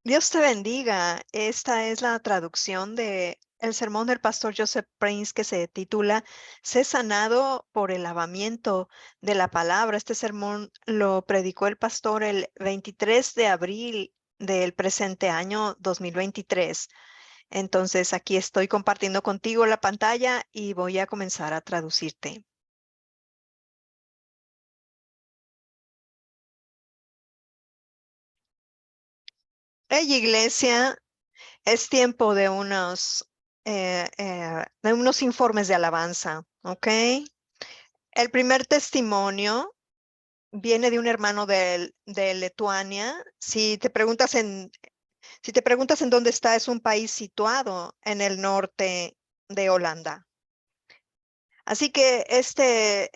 Dios te bendiga. Esta es la traducción de el sermón del pastor Joseph Prince que se titula Sé sanado por el lavamiento de la palabra. Este sermón lo predicó el pastor el 23 de abril del presente año 2023. Entonces aquí estoy compartiendo contigo la pantalla y voy a comenzar a traducirte. Hey, iglesia, es tiempo de unos informes de alabanza, ¿ok? El primer testimonio viene de un hermano de Lituania. Si te preguntas en dónde está, es un país situado en el norte de Holanda. Así que este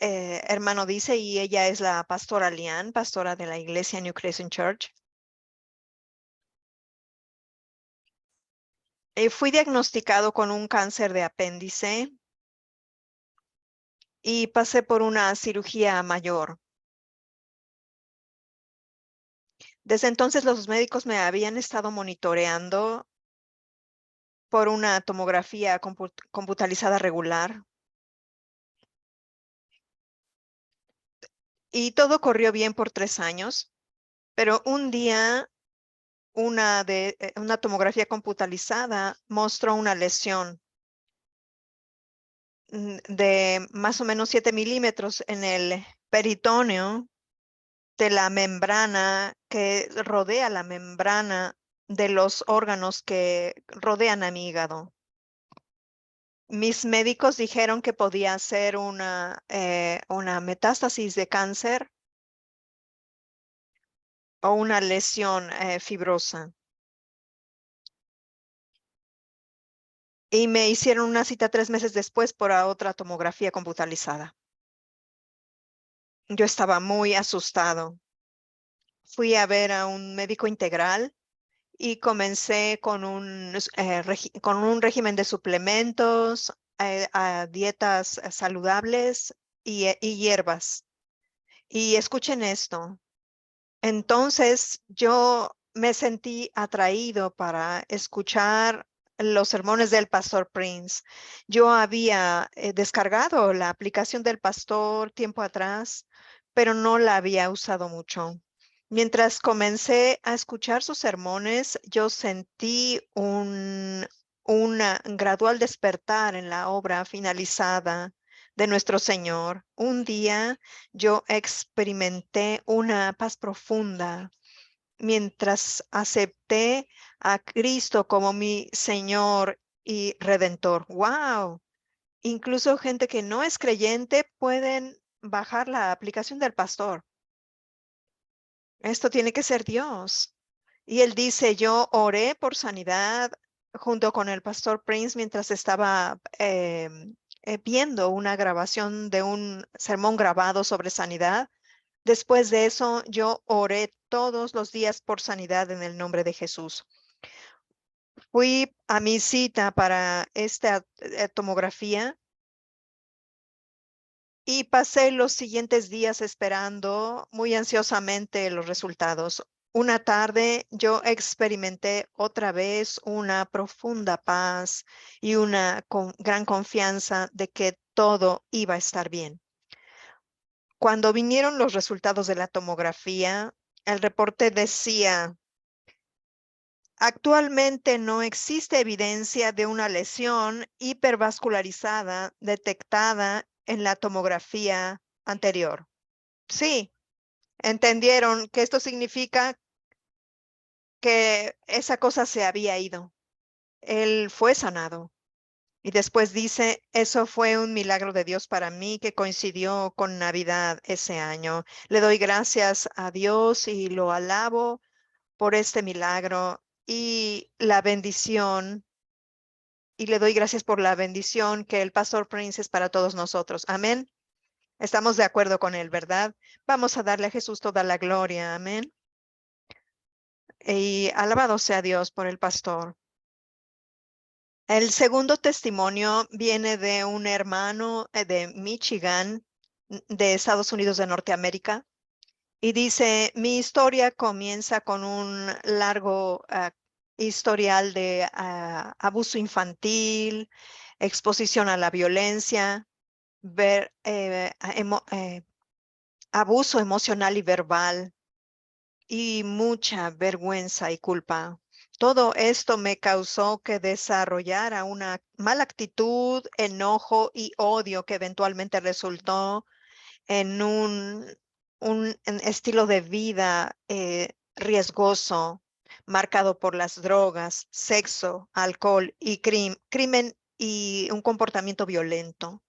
hermano dice, y ella es la pastora Lian, pastora de la iglesia New Crescent Church. Fui diagnosticado con un cáncer de apéndice y pasé por una cirugía mayor. Desde entonces los médicos me habían estado monitoreando por una tomografía computarizada regular y todo corrió bien por 3 años, pero un día una tomografía computarizada mostró una lesión de más o menos 7 milímetros en el peritoneo de la membrana que rodea la membrana de los órganos que rodean a mi hígado. Mis médicos dijeron que podía ser una metástasis de cáncer o una lesión fibrosa. Y me hicieron una cita 3 meses después para otra tomografía computarizada. Yo estaba muy asustado. Fui a ver a un médico integral y comencé con un régimen de suplementos, a dietas saludables y hierbas. Y escuchen esto. Entonces yo me sentí atraído para escuchar los sermones del pastor Prince. Yo había descargado la aplicación del pastor tiempo atrás, pero no la había usado mucho. Mientras comencé a escuchar sus sermones, yo sentí un gradual despertar en la obra finalizada de nuestro Señor. Un día yo experimenté una paz profunda mientras acepté a Cristo como mi Señor y Redentor. ¡Wow! Incluso gente que no es creyente pueden bajar la aplicación del pastor. Esto tiene que ser Dios. Y él dice, yo oré por sanidad junto con el pastor Prince mientras estaba viendo una grabación de un sermón grabado sobre sanidad. Después de eso, yo oré todos los días por sanidad en el nombre de Jesús. Fui a mi cita para esta tomografía y pasé los siguientes días esperando muy ansiosamente los resultados. Una tarde yo experimenté otra vez una profunda paz y una gran confianza de que todo iba a estar bien. Cuando vinieron los resultados de la tomografía, el reporte decía: actualmente no existe evidencia de una lesión hipervascularizada detectada en la tomografía anterior. Sí, entendieron que esto significa que esa cosa se había ido. Él fue sanado. Y después dice, eso fue un milagro de Dios para mí que coincidió con Navidad ese año. Le doy gracias a Dios y lo alabo por este milagro y la bendición. Y le doy gracias por la bendición que el pastor Prince es para todos nosotros. Amén. Estamos de acuerdo con él, ¿verdad? Vamos a darle a Jesús toda la gloria. Amén. Y alabado sea Dios por el pastor. El segundo testimonio viene de un hermano de Michigan, de Estados Unidos de Norteamérica, y dice, mi historia comienza con un largo historial de abuso infantil, exposición a la violencia, ver, abuso emocional y verbal y mucha vergüenza y culpa. Todo esto me causó que desarrollara una mala actitud, enojo y odio que eventualmente resultó en un estilo de vida riesgoso, marcado por las drogas, sexo, alcohol y crimen y un comportamiento violento.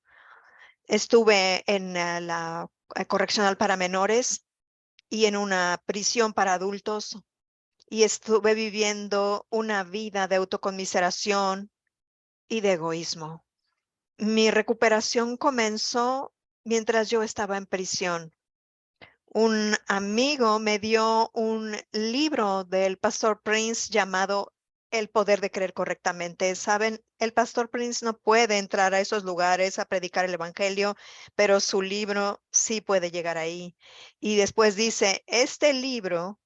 Estuve en la correccional para menores y en una prisión para adultos y estuve viviendo una vida de autoconmiseración y de egoísmo. Mi recuperación comenzó mientras yo estaba en prisión. Un amigo me dio un libro del Pastor Prince llamado El poder de creer correctamente. Saben, el Pastor Prince no puede entrar a esos lugares a predicar el evangelio, pero su libro sí puede llegar ahí. Y después dice, este libro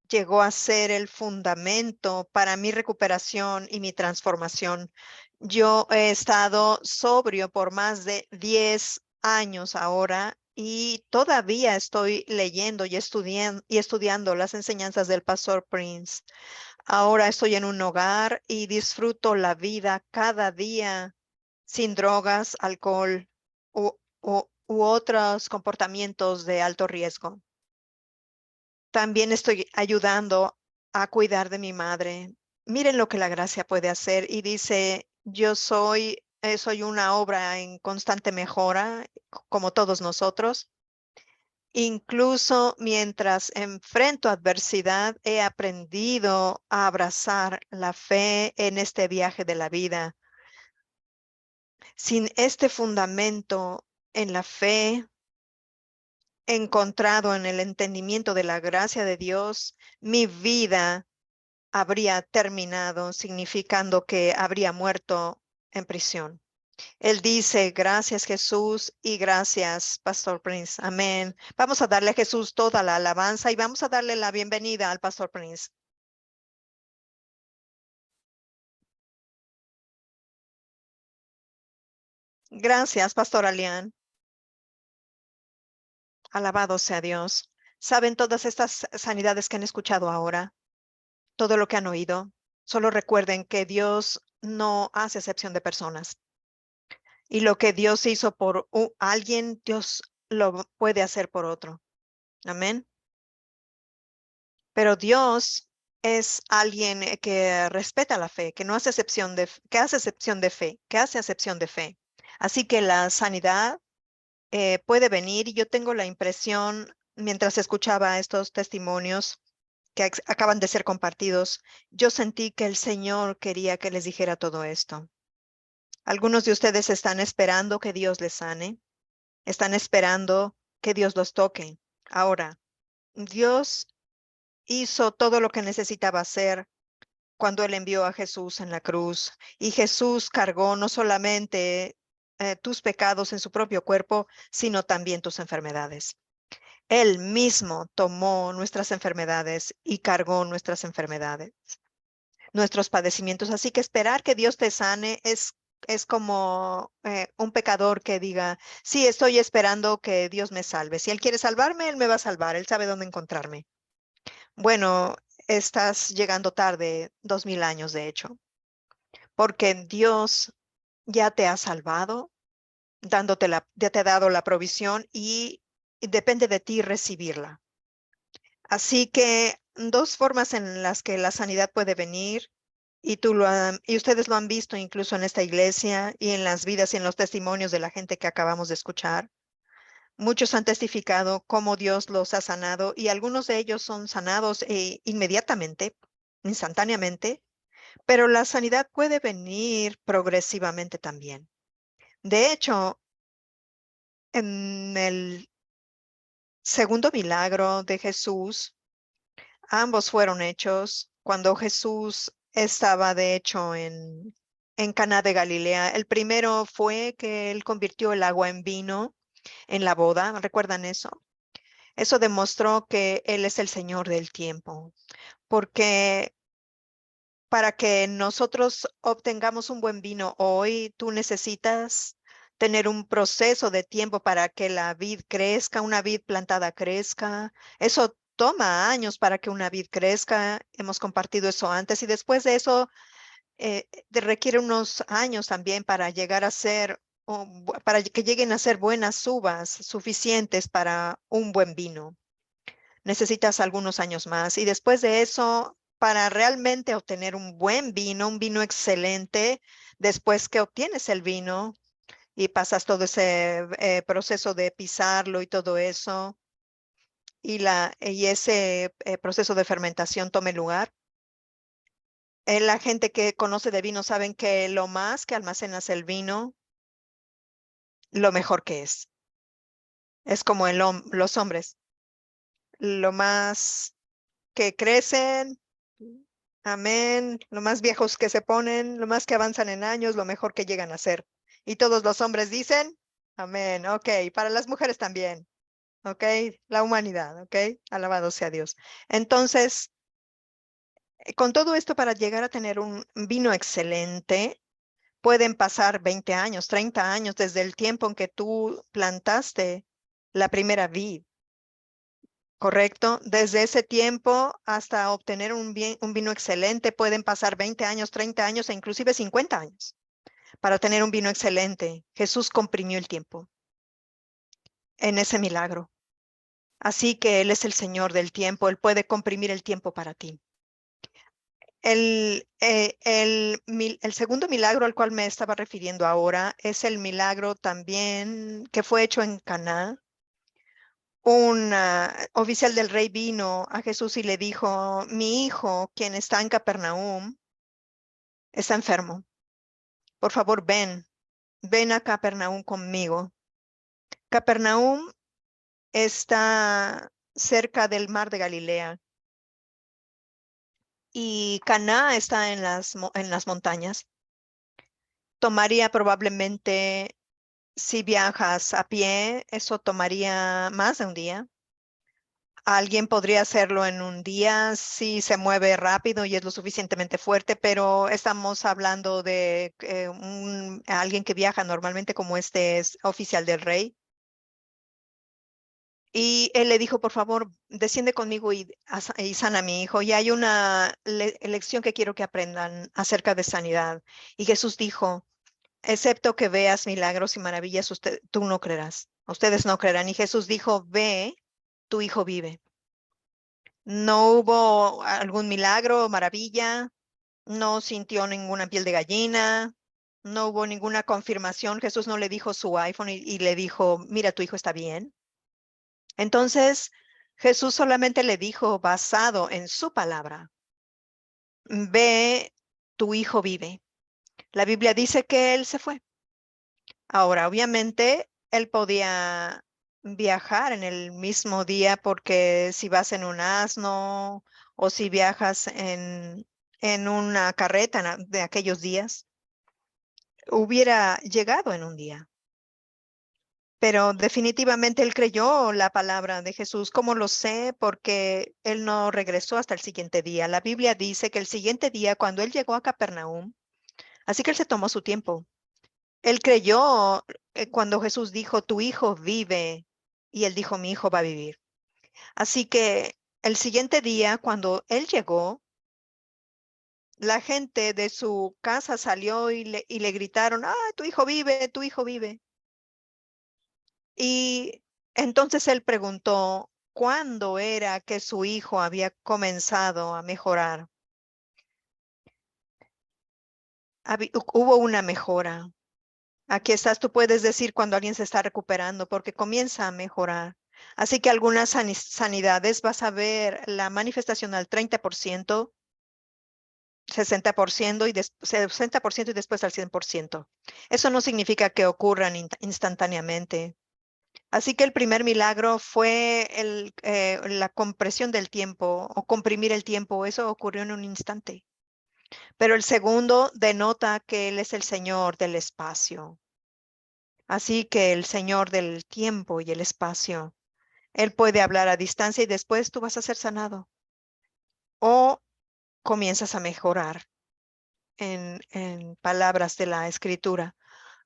llegó a ser el fundamento para mi recuperación y mi transformación. Yo he estado sobrio por más de 10 años ahora y todavía estoy leyendo y estudiando las enseñanzas del Pastor Prince. Ahora estoy en un hogar y disfruto la vida cada día sin drogas, alcohol u otros comportamientos de alto riesgo. También estoy ayudando a cuidar de mi madre. Miren lo que la gracia puede hacer. Y dice, yo soy una obra en constante mejora, como todos nosotros. Incluso mientras enfrento adversidad, he aprendido a abrazar la fe en este viaje de la vida. Sin este fundamento en la fe, encontrado en el entendimiento de la gracia de Dios, mi vida habría terminado, significando que habría muerto en prisión. Él dice, gracias Jesús y gracias Pastor Prince. Amén. Vamos a darle a Jesús toda la alabanza y vamos a darle la bienvenida al Pastor Prince. Gracias, Pastor Alián. Alabado sea Dios. ¿Saben todas estas sanidades que han escuchado ahora? Todo lo que han oído. Solo recuerden que Dios no hace excepción de personas. Y lo que Dios hizo por alguien, Dios lo puede hacer por otro. Amén. Pero Dios es alguien que respeta la fe, que no hace excepción que hace excepción de fe, que hace excepción de fe. Así que la sanidad puede venir y yo tengo la impresión, mientras escuchaba estos testimonios que acaban de ser compartidos, yo sentí que el Señor quería que les dijera todo esto. Algunos de ustedes están esperando que Dios les sane, están esperando que Dios los toque. Ahora, Dios hizo todo lo que necesitaba hacer cuando Él envió a Jesús en la cruz. Y Jesús cargó no solamente tus pecados en su propio cuerpo, sino también tus enfermedades. Él mismo tomó nuestras enfermedades y cargó nuestras enfermedades, nuestros padecimientos. Así que esperar que Dios te sane es como un pecador que diga, sí, estoy esperando que Dios me salve. Si Él quiere salvarme, Él me va a salvar. Él sabe dónde encontrarme. Bueno, estás llegando tarde, 2000 años de hecho, porque Dios ya te ha salvado, ya te ha dado la provisión y depende de ti recibirla. Así que dos formas en las que la sanidad puede venir, y ustedes lo han visto incluso en esta iglesia y en las vidas y en los testimonios de la gente que acabamos de escuchar. Muchos han testificado cómo Dios los ha sanado y algunos de ellos son sanados inmediatamente, instantáneamente, pero la sanidad puede venir progresivamente también. De hecho, en el segundo milagro de Jesús, ambos fueron hechos cuando Jesús estaba de hecho en Caná de Galilea. El primero fue que él convirtió el agua en vino en la boda. ¿Recuerdan eso? Eso demostró que Él es el Señor del tiempo, porque para que nosotros obtengamos un buen vino hoy, tú necesitas tener un proceso de tiempo para que la vid crezca, una vid plantada crezca. Eso toma años para que una vid crezca. Hemos compartido eso antes y después de eso requiere unos años también para llegar a ser, para que lleguen a ser buenas uvas suficientes para un buen vino. Necesitas algunos años más y después de eso, para realmente obtener un vino excelente, después que obtienes el vino y pasas todo ese proceso de pisarlo y todo eso, y ese proceso de fermentación tome lugar. La gente que conoce de vino saben que lo más que almacenas el vino, lo mejor que es. Es como los hombres. Lo más que crecen, amén, lo más viejos que se ponen, lo más que avanzan en años, lo mejor que llegan a ser. Y todos los hombres dicen, amén, ok, para las mujeres también, ok, la humanidad, ok, alabado sea Dios. Entonces, con todo esto, para llegar a tener un vino excelente, pueden pasar 20 años, 30 años desde el tiempo en que tú plantaste la primera vid. Correcto. Desde ese tiempo hasta obtener un vino excelente pueden pasar 20 años, 30 años e inclusive 50 años para tener un vino excelente. Jesús comprimió el tiempo en ese milagro. Así que Él es el Señor del tiempo. Él puede comprimir el tiempo para ti. El segundo milagro al cual me estaba refiriendo ahora es el milagro también que fue hecho en Caná. Un oficial del rey vino a Jesús y le dijo, mi hijo, quien está en Capernaum, está enfermo. Por favor, ven a Capernaum conmigo. Capernaum está cerca del mar de Galilea y Caná está en las montañas. Tomaría probablemente, si viajas a pie, eso tomaría más de un día. Alguien podría hacerlo en un día si se mueve rápido y es lo suficientemente fuerte, pero estamos hablando de alguien que viaja normalmente como este es oficial del rey. Y él le dijo, por favor, desciende conmigo y sana a mi hijo. Y hay una lección que quiero que aprendan acerca de sanidad. Y Jesús dijo, excepto que veas milagros y maravillas, tú no creerás. Ustedes no creerán. Y Jesús dijo, ve, tu hijo vive. No hubo algún milagro, maravilla, no sintió ninguna piel de gallina, no hubo ninguna confirmación. Jesús no le dijo su iPhone y le dijo, mira, tu hijo está bien. Entonces, Jesús solamente le dijo, basado en su palabra, ve, tu hijo vive. La Biblia dice que él se fue. Ahora, obviamente, él podía viajar en el mismo día porque si vas en un asno o si viajas en una carreta de aquellos días, hubiera llegado en un día. Pero definitivamente él creyó la palabra de Jesús. ¿Cómo lo sé? Porque él no regresó hasta el siguiente día. La Biblia dice que el siguiente día, cuando él llegó a Capernaum, así que él se tomó su tiempo. Él creyó cuando Jesús dijo, tu hijo vive, y él dijo, mi hijo va a vivir. Así que el siguiente día, cuando él llegó, la gente de su casa salió y le gritaron, ah, tu hijo vive, tu hijo vive. Y entonces él preguntó, ¿cuándo era que su hijo había comenzado a mejorar? Hubo una mejora. Aquí estás, tú puedes decir cuando alguien se está recuperando porque comienza a mejorar. Así que algunas sanidades vas a ver la manifestación al 30%, 60% y 60% y después al 100%. Eso no significa que ocurran instantáneamente. Así que el primer milagro fue la compresión del tiempo o comprimir el tiempo. Eso ocurrió en un instante. Pero el segundo denota que Él es el Señor del espacio. Así que el Señor del tiempo y el espacio, Él puede hablar a distancia y después tú vas a ser sanado o comienzas a mejorar. en palabras de la Escritura.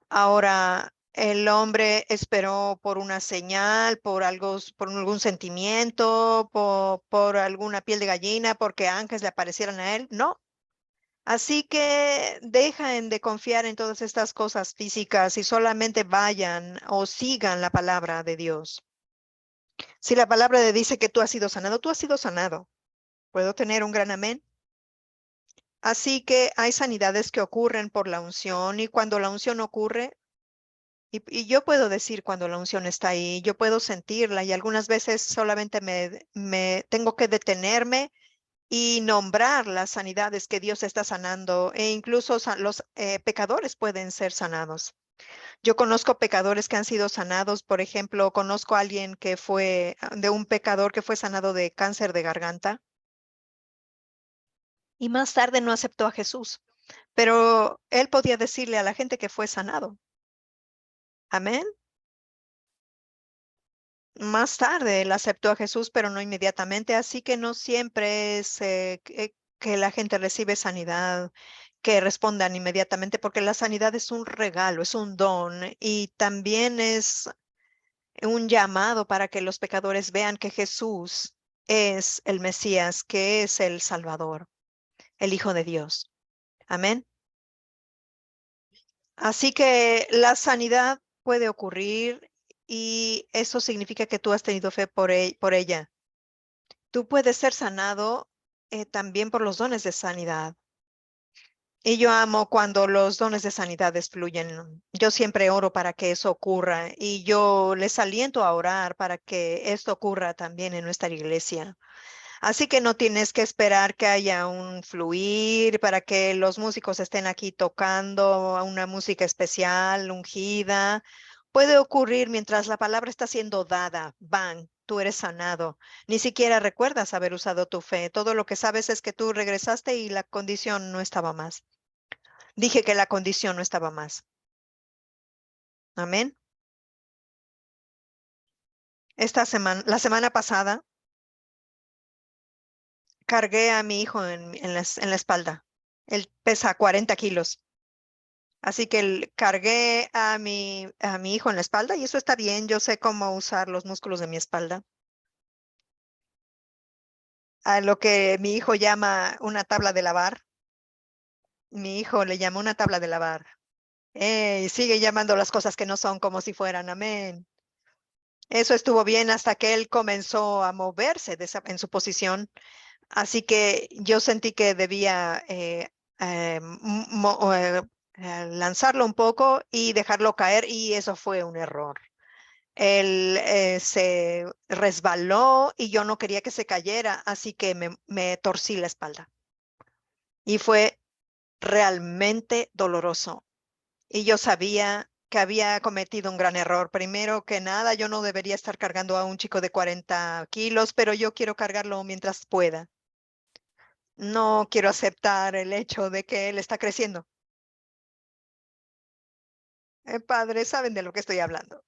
Ahora, el hombre esperó por una señal, por algo, por algún sentimiento, por alguna piel de gallina, porque ángeles le aparecieran a él. No. Así que dejen de confiar en todas estas cosas físicas y solamente vayan o sigan la palabra de Dios. Si la palabra le dice que tú has sido sanado, tú has sido sanado. ¿Puedo tener un gran amén? Así que hay sanidades que ocurren por la unción y cuando la unción ocurre, y yo puedo decir cuando la unción está ahí, yo puedo sentirla y algunas veces solamente me tengo que detenerme y nombrar las sanidades que Dios está sanando e incluso los pecadores pueden ser sanados. Yo conozco pecadores que han sido sanados, por ejemplo, conozco a alguien que fue de un pecador que fue sanado de cáncer de garganta y más tarde no aceptó a Jesús, pero él podía decirle a la gente que fue sanado. Amén. Más tarde él aceptó a Jesús, pero no inmediatamente, así que no siempre es que la gente recibe sanidad, que respondan inmediatamente, porque la sanidad es un regalo, es un don y también es un llamado para que los pecadores vean que Jesús es el Mesías, que es el Salvador, el Hijo de Dios. Amén. Así que la sanidad puede ocurrir y eso significa que tú has tenido fe por ella. Tú puedes ser sanado también por los dones de sanidad. Y yo amo cuando los dones de sanidad fluyen. Yo siempre oro para que eso ocurra y yo les aliento a orar para que esto ocurra también en nuestra iglesia. Así que no tienes que esperar que haya un fluir para que los músicos estén aquí tocando una música especial, ungida. Puede ocurrir mientras la palabra está siendo dada. Bang, tú eres sanado. Ni siquiera recuerdas haber usado tu fe. Todo lo que sabes es que tú regresaste y la condición no estaba más. Dije que la condición no estaba más. Amén. Esta semana, la semana pasada, cargué a mi hijo en la espalda. Él pesa 40 kilos. Así que cargué a mi hijo en la espalda y eso está bien. Yo sé cómo usar los músculos de mi espalda. A lo que mi hijo llama una tabla de lavar. Mi hijo le llama una tabla de lavar. Y sigue llamando las cosas que no son como si fueran. Amén. Eso estuvo bien hasta que él comenzó a moverse en su posición. Así que yo sentí que debía lanzarlo un poco y dejarlo caer y eso fue un error. Él se resbaló y yo no quería que se cayera, así que me torcí la espalda. Y fue realmente doloroso. Y yo sabía que había cometido un gran error. Primero que nada, yo no debería estar cargando a un chico de 40 kilos, pero yo quiero cargarlo mientras pueda. No quiero aceptar el hecho de que él está creciendo. Padres, saben de lo que estoy hablando.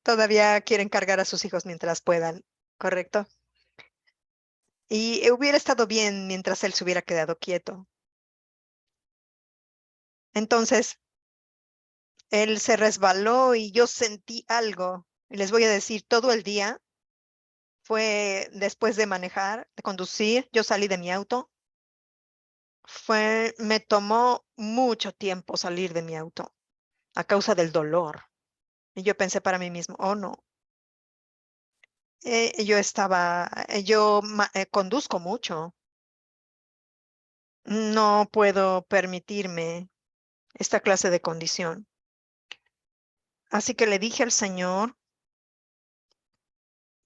Todavía quieren cargar a sus hijos mientras puedan, ¿correcto? Y hubiera estado bien mientras él se hubiera quedado quieto. Entonces, él se resbaló y yo sentí algo. Y les voy a decir, todo el día fue después de manejar, de conducir, yo salí de mi auto. Me tomó mucho tiempo salir de mi auto a causa del dolor. Y yo pensé para mí mismo, oh no, conduzco mucho. No puedo permitirme esta clase de condición. Así que le dije al Señor,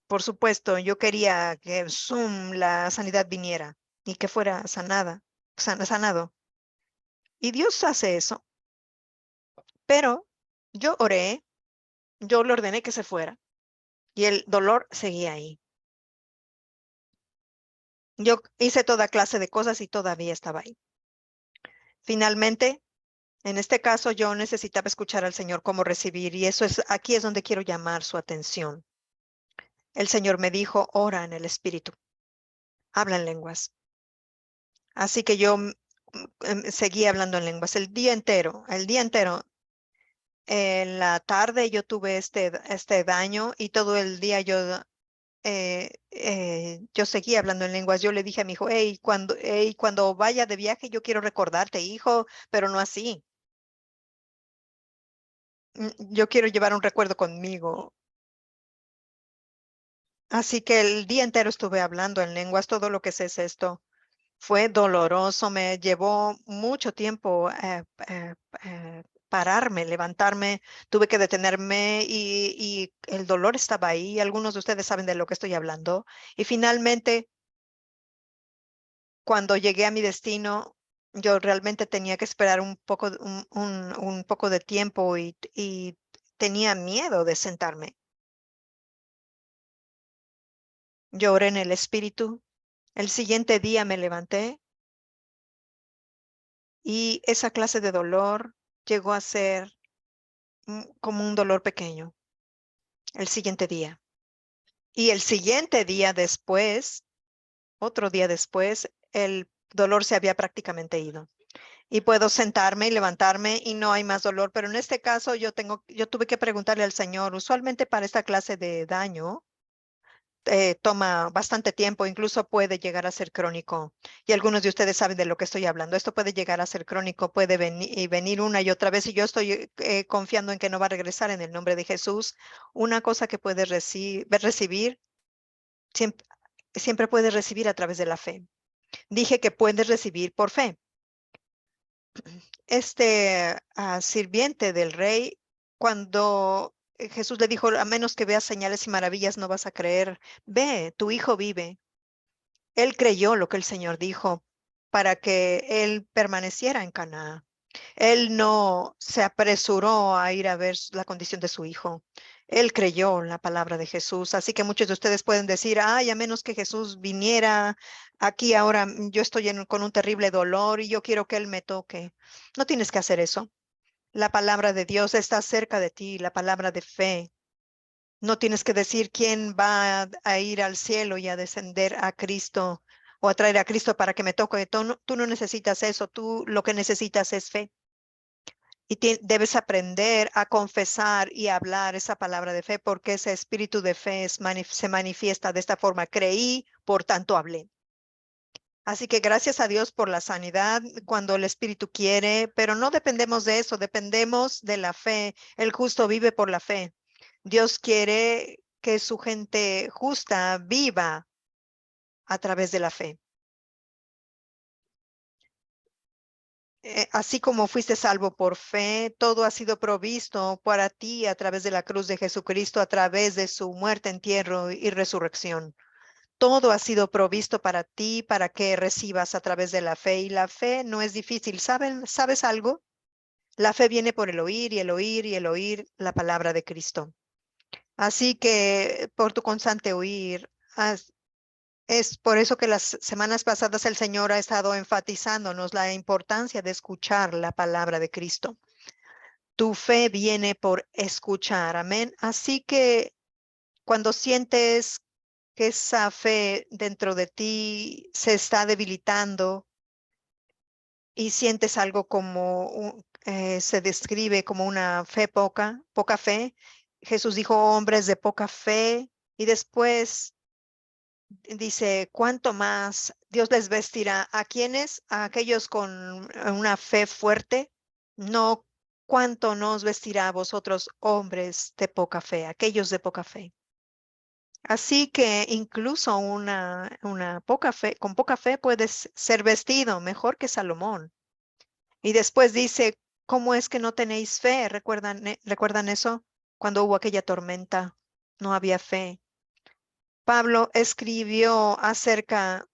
por supuesto, yo quería que la sanidad viniera y que fuera sanado. Y Dios hace eso. Pero yo oré, yo le ordené que se fuera y el dolor seguía ahí. Yo hice toda clase de cosas y todavía estaba ahí. Finalmente, en este caso, yo necesitaba escuchar al Señor cómo recibir y aquí es donde quiero llamar su atención. El Señor me dijo, ora en el Espíritu, habla en lenguas. Así que yo seguía hablando en lenguas el día entero, el día entero. En la tarde yo tuve este daño y todo el día yo seguía hablando en lenguas. Yo le dije a mi hijo, hey, cuando vaya de viaje, yo quiero recordarte, hijo, pero no así. Yo quiero llevar un recuerdo conmigo. Así que el día entero estuve hablando en lenguas. Todo lo que sé es esto. Fue doloroso, me llevó mucho tiempo pararme, levantarme, tuve que detenerme y el dolor estaba ahí. Algunos de ustedes saben de lo que estoy hablando. Y finalmente, cuando llegué a mi destino, yo realmente tenía que esperar un poco, un poco de tiempo y tenía miedo de sentarme. Lloré en el espíritu. El siguiente día me levanté y esa clase de dolor llegó a ser como un dolor pequeño el siguiente día. Y el siguiente día después, otro día después, el dolor se había prácticamente ido. Y puedo sentarme y levantarme y no hay más dolor. Pero en este caso yo tuve que preguntarle al Señor, usualmente para esta clase de daño, toma bastante tiempo, incluso puede llegar a ser crónico. Y algunos de ustedes saben de lo que estoy hablando. Esto puede llegar a ser crónico, puede venir una y otra vez. Y yo estoy confiando en que no va a regresar en el nombre de Jesús. Una cosa que puedes recibir, siempre, siempre puedes recibir a través de la fe. Dije que puedes recibir por fe. Este sirviente del rey, cuando Jesús le dijo, a menos que veas señales y maravillas, no vas a creer. Ve, tu hijo vive. Él creyó lo que el Señor dijo para que él permaneciera en Canaán. Él no se apresuró a ir a ver la condición de su hijo. Él creyó la palabra de Jesús. Así que muchos de ustedes pueden decir, ay, a menos que Jesús viniera aquí ahora, yo estoy con un terrible dolor y yo quiero que Él me toque. No tienes que hacer eso. La palabra de Dios está cerca de ti, la palabra de fe. No tienes que decir quién va a ir al cielo y a descender a Cristo o a traer a Cristo para que me toque. Tú no necesitas eso. Tú lo que necesitas es fe. Y debes aprender a confesar y a hablar esa palabra de fe porque ese espíritu de fe se manifiesta de esta forma. Creí, por tanto hablé. Así que gracias a Dios por la sanidad cuando el espíritu quiere, pero no dependemos de eso, dependemos de la fe. El justo vive por la fe. Dios quiere que su gente justa viva a través de la fe. Así como fuiste salvo por fe, todo ha sido provisto para ti a través de la cruz de Jesucristo, a través de su muerte, entierro y resurrección. Todo ha sido provisto para ti, para que recibas a través de la fe. Y la fe no es difícil. ¿Sabes algo? La fe viene por el oír y el oír y el oír la palabra de Cristo. Así que por tu constante oír, es por eso que las semanas pasadas el Señor ha estado enfatizándonos la importancia de escuchar la palabra de Cristo. Tu fe viene por escuchar, amén. Así que cuando sientes que esa fe dentro de ti se está debilitando y sientes algo como se describe como una fe poca fe, Jesús dijo hombres de poca fe y después dice, ¿cuánto más Dios les vestirá? ¿A quiénes? A aquellos con una fe fuerte. No, ¿cuánto nos vestirá a vosotros, hombres de poca fe, aquellos de poca fe? Así que incluso una poca fe, con poca fe puedes ser vestido mejor que Salomón. Y después dice, ¿cómo es que no tenéis fe? ¿Recuerdan eso? Cuando hubo aquella tormenta, no había fe. Pablo escribió acerca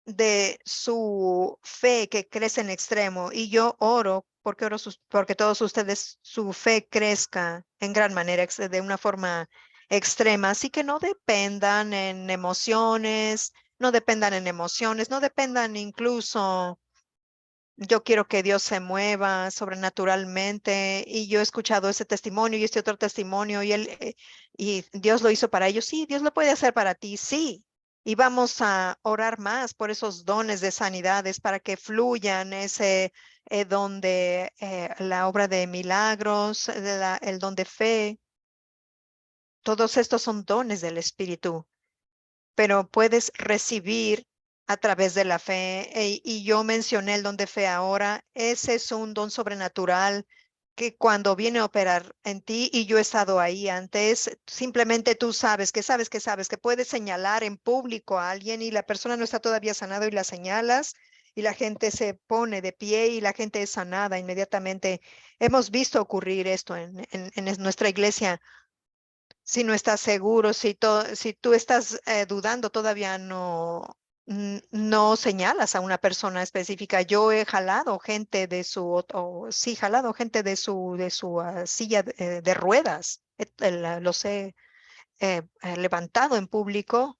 de su fe que crece en extremo y yo oro porque todos ustedes su fe crezca en gran manera, de una forma extrema, así que no dependan en emociones, no dependan incluso. Yo quiero que Dios se mueva sobrenaturalmente y yo he escuchado ese testimonio y este otro testimonio y Dios lo hizo para ellos. Sí, Dios lo puede hacer para ti. Sí. Y vamos a orar más por esos dones de sanidades para que fluyan ese don de la obra de milagros, el don de fe. Todos estos son dones del Espíritu, pero puedes recibir a través de la fe. Y yo mencioné el don de fe ahora. Ese es un don sobrenatural que cuando viene a operar en ti, y yo he estado ahí antes, simplemente tú sabes que puedes señalar en público a alguien y la persona no está todavía sanada y la señalas y la gente se pone de pie y la gente es sanada inmediatamente. Hemos visto ocurrir esto en nuestra iglesia. Si no estás seguro, si tú estás dudando, todavía no señalas a una persona específica. Yo he jalado gente sí, jalado gente de su silla de ruedas. Los he levantado en público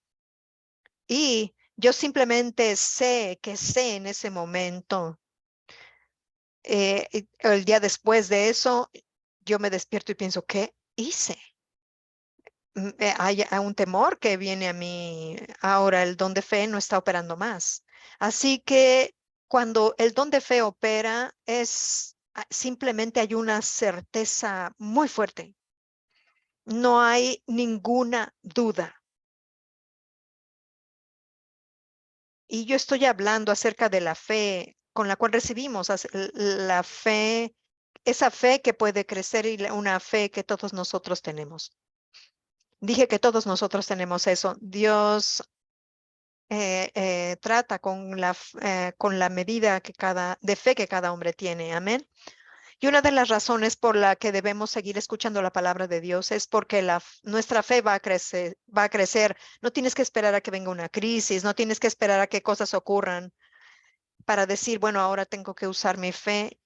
y yo simplemente sé en ese momento. El día después de eso, yo me despierto y pienso, ¿qué hice? Hay un temor que viene a mí ahora. El don de fe no está operando más. Así que cuando el don de fe opera, simplemente hay una certeza muy fuerte. No hay ninguna duda. Y yo estoy hablando acerca de la fe con la cual recibimos la fe, esa fe que puede crecer y una fe que todos nosotros tenemos. Dije que todos nosotros tenemos eso. Dios trata con la medida de fe que cada hombre tiene. Amén. Y una de las razones por la que debemos seguir escuchando la palabra de Dios es porque nuestra fe va a crecer, va a crecer. No tienes que esperar a que venga una crisis, no tienes que esperar a que cosas ocurran para decir, bueno, ahora tengo que usar mi fe.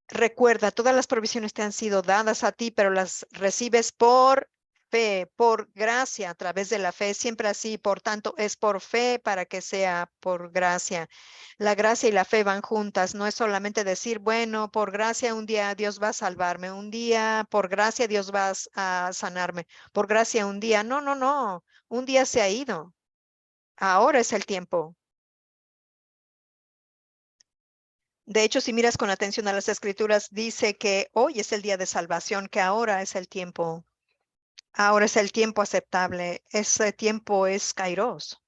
Recuerda, todas las provisiones te han sido dadas a ti, pero las recibes por fe, por gracia, a través de la fe, siempre así. Por tanto, es por fe para que sea por gracia. La gracia y la fe van juntas. No es solamente decir, bueno, por gracia un día Dios va a salvarme, un día por gracia Dios va a sanarme, por gracia un día. No, no, no. Un día se ha ido. Ahora es el tiempo. De hecho, si miras con atención a las escrituras, dice que hoy es el día de salvación, que ahora es el tiempo. Ahora es el tiempo aceptable. Ese tiempo es Kairos.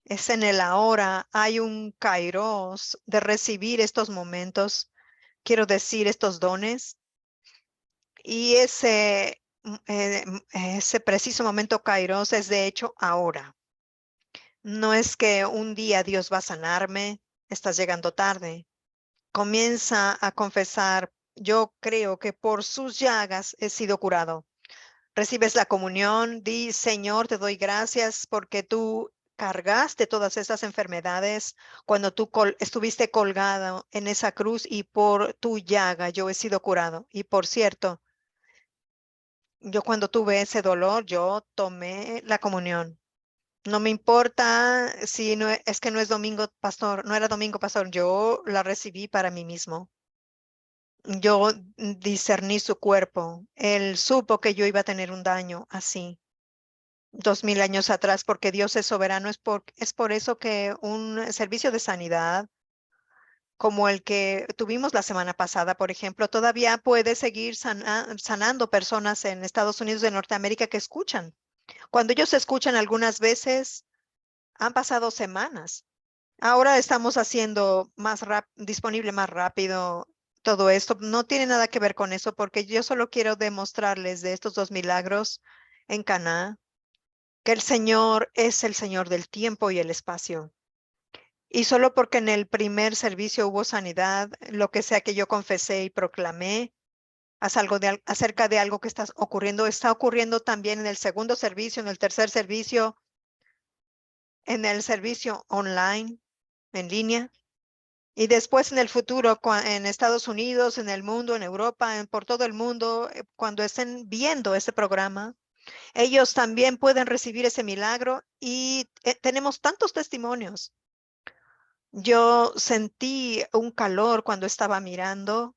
Es en el ahora. Hay un Kairos de recibir estos momentos. Quiero decir, estos dones. Y ese preciso momento Kairos es de hecho ahora. No es que un día Dios va a sanarme. Estás llegando tarde. Comienza a confesar, yo creo que por sus llagas he sido curado. Recibes la comunión, di, Señor, te doy gracias porque tú cargaste todas esas enfermedades cuando tú estuviste colgado en esa cruz y por tu llaga yo he sido curado. Y por cierto, yo cuando tuve ese dolor, yo tomé la comunión. No me importa si no es que no es domingo, pastor, no era domingo, pastor, yo la recibí para mí mismo. Yo discerní su cuerpo. Él supo que yo iba a tener un daño así 2000 años atrás, porque Dios es soberano. Es por eso que un servicio de sanidad como el que tuvimos la semana pasada, por ejemplo, todavía puede seguir sanando personas en Estados Unidos de Norteamérica que escuchan. Cuando ellos escuchan algunas veces, han pasado semanas. Ahora estamos haciendo disponible más rápido todo esto. No tiene nada que ver con eso, porque yo solo quiero demostrarles de estos dos milagros en Caná, que el Señor es el Señor del tiempo y el espacio. Y solo porque en el primer servicio hubo sanidad, lo que sea que yo confesé y proclamé, acerca de algo que está ocurriendo también en el segundo servicio, en el tercer servicio, en el servicio online, en línea. Y después en el futuro, en Estados Unidos, en el mundo, en Europa, por todo el mundo, cuando estén viendo ese programa, ellos también pueden recibir ese milagro y tenemos tantos testimonios. Yo sentí un calor cuando estaba mirando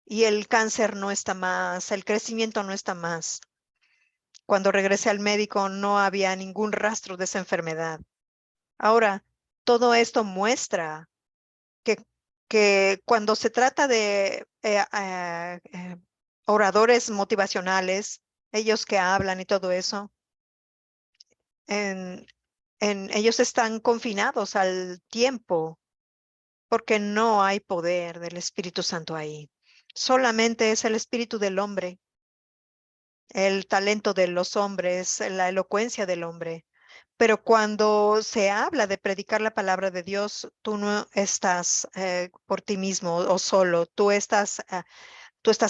y el cáncer no está más, el crecimiento no está más. Cuando regresé al médico no había ningún rastro de esa enfermedad. Ahora, todo esto muestra que, que cuando se trata de oradores motivacionales, ellos que hablan y todo eso, en, ellos están confinados al tiempo porque no hay poder del Espíritu Santo ahí. Solamente es el espíritu del hombre, el talento de los hombres, la elocuencia del hombre. Pero cuando se habla de predicar la palabra de Dios, tú no estás por ti mismo o solo, tú estás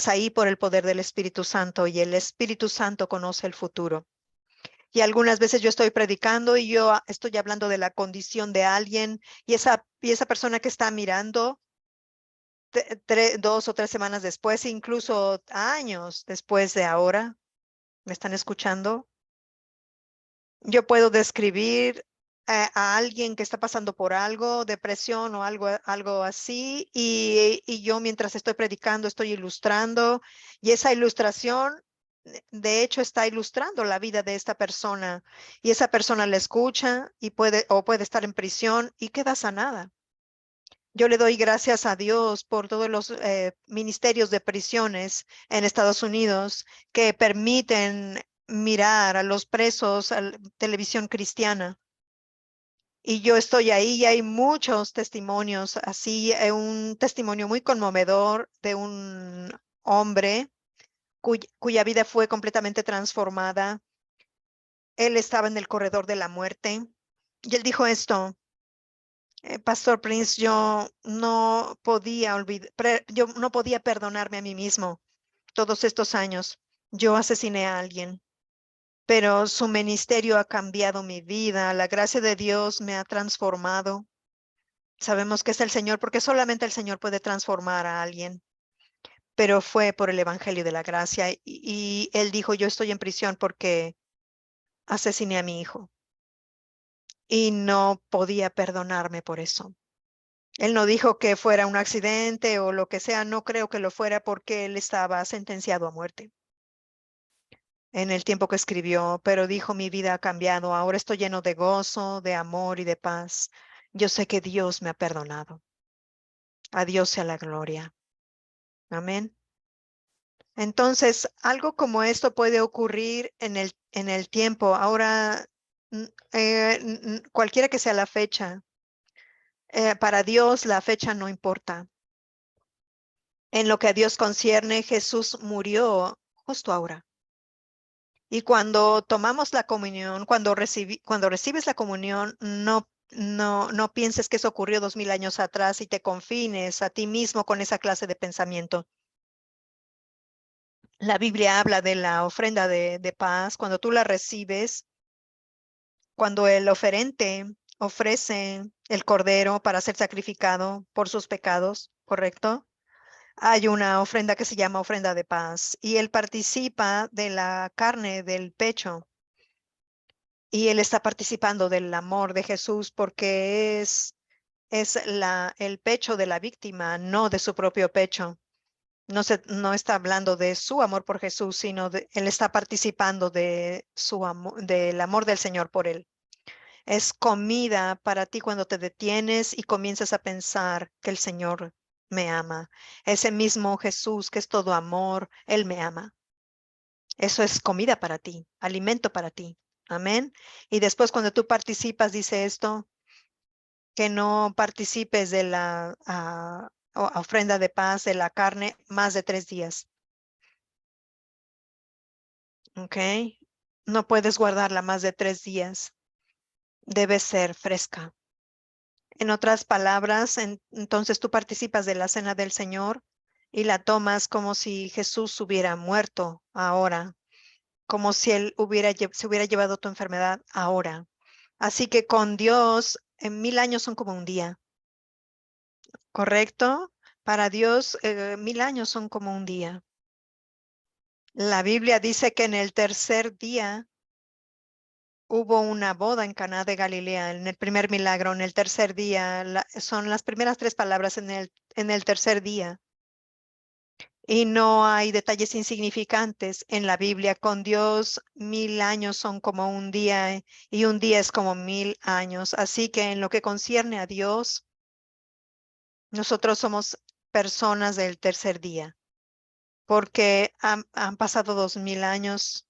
ahí por el poder del Espíritu Santo y el Espíritu Santo conoce el futuro. Y algunas veces yo estoy predicando y yo estoy hablando de la condición de alguien y esa persona que está mirando 2 o 3 semanas después, incluso años después de ahora, ¿me están escuchando? Yo puedo describir a alguien que está pasando por algo, depresión o algo así, y yo mientras estoy predicando estoy ilustrando, y esa ilustración, de hecho, está ilustrando la vida de esta persona, y esa persona la escucha y puede estar en prisión y queda sanada. Yo le doy gracias a Dios por todos los ministerios de prisiones en Estados Unidos que permiten mirar a los presos a la televisión cristiana. Y yo estoy ahí y hay muchos testimonios, así un testimonio muy conmovedor de un hombre cuya vida fue completamente transformada. Él estaba en el corredor de la muerte y él dijo esto. Pastor Prince, yo no podía perdonarme a mí mismo todos estos años. Yo asesiné a alguien, pero su ministerio ha cambiado mi vida. La gracia de Dios me ha transformado. Sabemos que es el Señor porque solamente el Señor puede transformar a alguien, pero fue por el Evangelio de la gracia. Y él dijo, yo estoy en prisión porque asesiné a mi hijo y no podía perdonarme por eso. Él no dijo que fuera un accidente o lo que sea, no creo que lo fuera porque él estaba sentenciado a muerte en el tiempo que escribió, pero dijo, mi vida ha cambiado, ahora estoy lleno de gozo, de amor y de paz. Yo sé que Dios me ha perdonado. A Dios sea la gloria. Amén. Entonces, algo como esto puede ocurrir en el tiempo. Ahora, cualquiera que sea la fecha, para Dios la fecha no importa. En lo que a Dios concierne, Jesús murió justo ahora. Y cuando tomamos la comunión, cuando recibes la comunión, no pienses que eso ocurrió 2000 años atrás y te confines a ti mismo con esa clase de pensamiento. La Biblia habla de la ofrenda de paz. Cuando tú la recibes, cuando el oferente ofrece el cordero para ser sacrificado por sus pecados, ¿correcto? Hay una ofrenda que se llama ofrenda de paz y él participa de la carne del pecho y él está participando del amor de Jesús porque es el pecho de la víctima, no de su propio pecho. No está hablando de su amor por Jesús, sino él está participando de su amor, del amor del Señor por él. Es comida para ti cuando te detienes y comienzas a pensar que el Señor me ama. Ese mismo Jesús que es todo amor, Él me ama. Eso es comida para ti, alimento para ti. Amén. Y después cuando tú participas, dice esto, que no participes de la ofrenda de paz, de la carne, más de 3 días. ¿Ok? No puedes guardarla más de 3 días. Debe ser fresca. En otras palabras, entonces tú participas de la cena del Señor y la tomas como si Jesús hubiera muerto ahora, como si Él se hubiera llevado tu enfermedad ahora. Así que con Dios, en 1000 años son como un día, ¿correcto? Para Dios, 1000 años son como un día. La Biblia dice que en el tercer día hubo una boda en Caná de Galilea, en el primer milagro, en el tercer día. Son las primeras 3 palabras en el tercer día. Y no hay detalles insignificantes en la Biblia. Con Dios, 1000 años son como un día y un día es como 1000 años. Así que en lo que concierne a Dios, nosotros somos personas del tercer día, porque han pasado 2000 años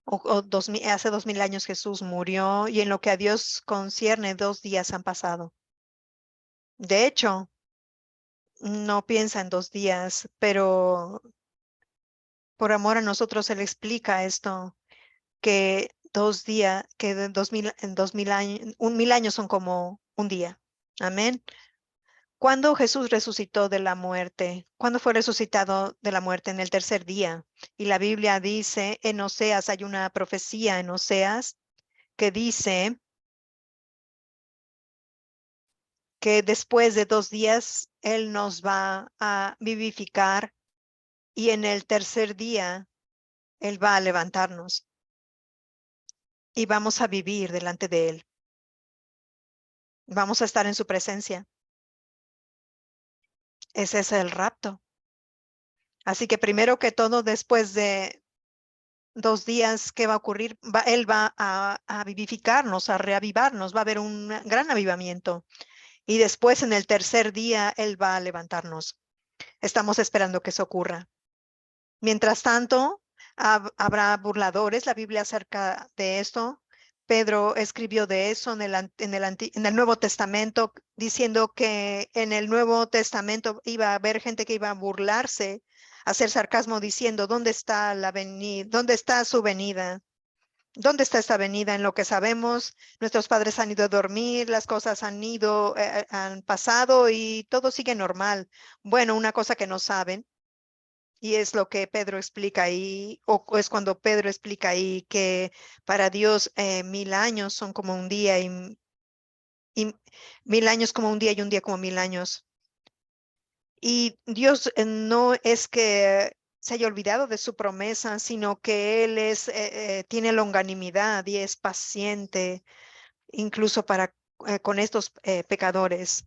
o 2000, hace 2000 años Jesús murió y en lo que a Dios concierne, 2 días han pasado. De hecho, no piensa en 2 días, pero por amor a nosotros Él explica esto, que 2 días, que de 2000, en 2000 años, 1000 años son como un día. Amén. ¿Cuándo Jesús resucitó de la muerte? ¿Cuándo fue resucitado de la muerte? En el tercer día. Y la Biblia dice, en Oseas, hay una profecía en Oseas que dice que después de 2 días Él nos va a vivificar y en el tercer día Él va a levantarnos y vamos a vivir delante de Él. Vamos a estar en su presencia. Ese es el rapto. Así que primero que todo, después de 2 días, ¿qué va a ocurrir? Él va a vivificarnos, a reavivarnos, va a haber un gran avivamiento. Y después, en el tercer día, Él va a levantarnos. Estamos esperando que eso ocurra. Mientras tanto, habrá burladores. La Biblia acerca de esto. Pedro escribió de eso en el Nuevo Testamento, diciendo que en el Nuevo Testamento iba a haber gente que iba a burlarse, hacer sarcasmo, diciendo, ¿dónde está la venida? ¿Dónde está su venida? ¿Dónde está esta venida? En lo que sabemos, nuestros padres han ido a dormir, las cosas han pasado y todo sigue normal. Bueno, una cosa que no saben y es lo que Pedro explica ahí, o es cuando Pedro explica ahí que para Dios 1000 años son como un día y 1000 años como un día y un día como 1000 años. Y Dios no es que se haya olvidado de su promesa, sino que Él tiene longanimidad y es paciente, incluso con estos pecadores,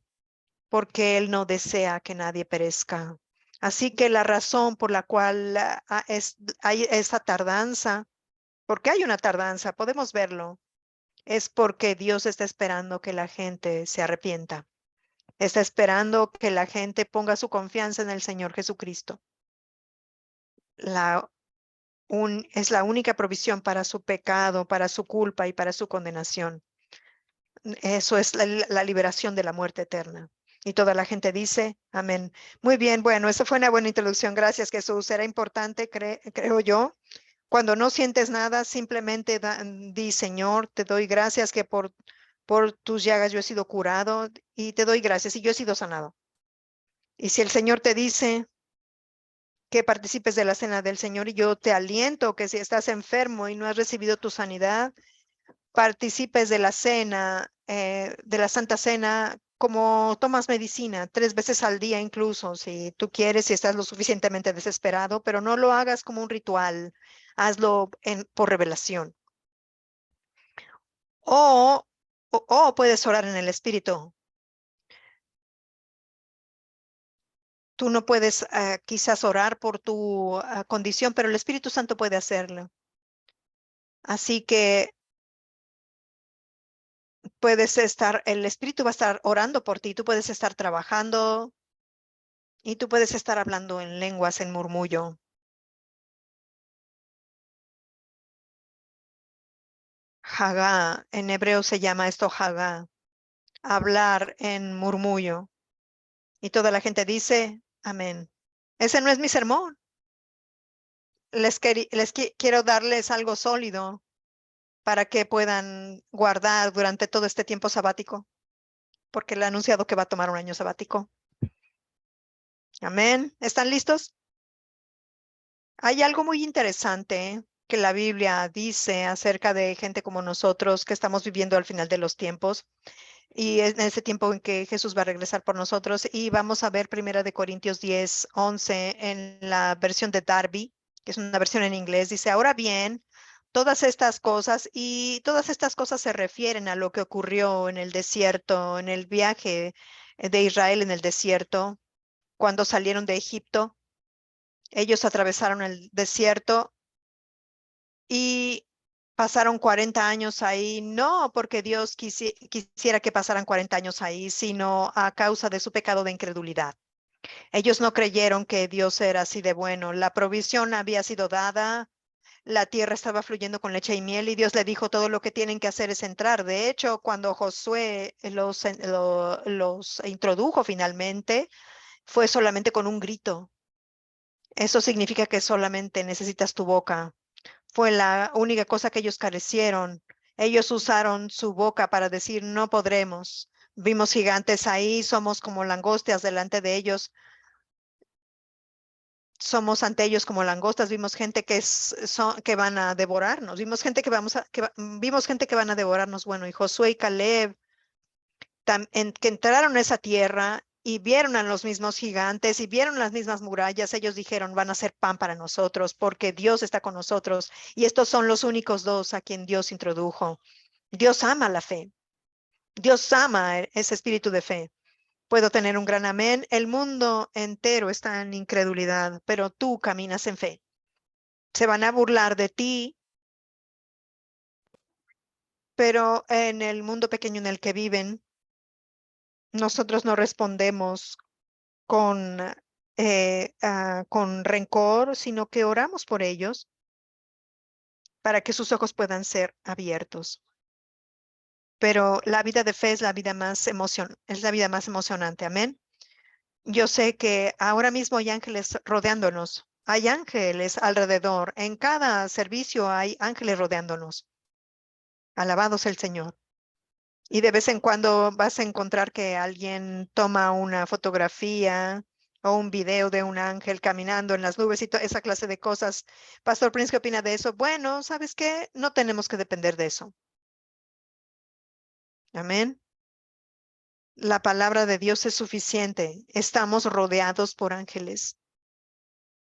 porque Él no desea que nadie perezca. Así que la razón por la cual hay esa tardanza, porque hay una tardanza, podemos verlo, es porque Dios está esperando que la gente se arrepienta. Está esperando que la gente ponga su confianza en el Señor Jesucristo. La, es la única provisión para su pecado, para su culpa y para su condenación. Eso es la liberación de la muerte eterna. Y toda la gente dice, amén. Muy bien, bueno, esa fue una buena introducción. Gracias, Jesús. Era importante, creo yo. Cuando no sientes nada, simplemente di, Señor, te doy gracias que por tus llagas yo he sido curado y te doy gracias y yo he sido sanado. Y si el Señor te dice que participes de la cena del Señor y yo te aliento que si estás enfermo y no has recibido tu sanidad, participes de la cena, de la Santa Cena, como tomas medicina 3 veces al día incluso, si tú quieres, si estás lo suficientemente desesperado, pero no lo hagas como un ritual, hazlo por revelación. O, o puedes orar en el Espíritu. Tú no puedes quizás orar por tu condición, pero el Espíritu Santo puede hacerlo. Así que el Espíritu va a estar orando por ti, tú puedes estar trabajando y tú puedes estar hablando en lenguas, en murmullo. Hagá, en hebreo se llama esto Hagá, hablar en murmullo. Y toda la gente dice, amén. Ese no es mi sermón. Quiero darles algo sólido para que puedan guardar durante todo este tiempo sabático, porque le ha anunciado que va a tomar un año sabático. Amén. ¿Están listos? Hay algo muy interesante que la Biblia dice acerca de gente como nosotros que estamos viviendo al final de los tiempos y es en ese tiempo en que Jesús va a regresar por nosotros y vamos a ver Primera de Corintios 10:11 en la versión de Darby, que es una versión en inglés. Dice, ahora bien, todas estas cosas se refieren a lo que ocurrió en el desierto, en el viaje de Israel en el desierto, cuando salieron de Egipto. Ellos atravesaron el desierto y pasaron 40 años ahí, no porque Dios quisiera que pasaran 40 años ahí, sino a causa de su pecado de incredulidad. Ellos no creyeron que Dios era así de bueno. La provisión había sido dada, la tierra estaba fluyendo con leche y miel y Dios le dijo todo lo que tienen que hacer es entrar. De hecho, cuando Josué los introdujo finalmente, fue solamente con un grito. Eso significa que solamente necesitas tu boca. Fue la única cosa que ellos carecieron. Ellos usaron su boca para decir, no podremos. Vimos gigantes ahí, somos como langostas delante de ellos. Somos ante ellos como langostas. Vimos gente que van a devorarnos. Vimos gente vimos gente que van a devorarnos. Bueno, y Josué y Caleb que entraron a esa tierra y vieron a los mismos gigantes y vieron las mismas murallas, ellos dijeron, van a ser pan para nosotros porque Dios está con nosotros. Y estos son los únicos dos a quien Dios introdujo. Dios ama la fe. Dios ama ese espíritu de fe. Puedo tener un gran amén. El mundo entero está en incredulidad, pero tú caminas en fe. Se van a burlar de ti, pero en el mundo pequeño en el que viven, nosotros no respondemos con, con rencor, sino que oramos por ellos para que sus ojos puedan ser abiertos. Pero la vida de fe es la vida más es la vida más emocionante. Amén. Yo sé que ahora mismo hay ángeles rodeándonos. Hay ángeles alrededor. En cada servicio hay ángeles rodeándonos. Alabados el Señor. Y de vez en cuando vas a encontrar que alguien toma una fotografía o un video de un ángel caminando en las nubes y esa clase de cosas. Pastor Prince, ¿qué opina de eso? Bueno, ¿sabes qué? No tenemos que depender de eso. Amén. La palabra de Dios es suficiente. Estamos rodeados por ángeles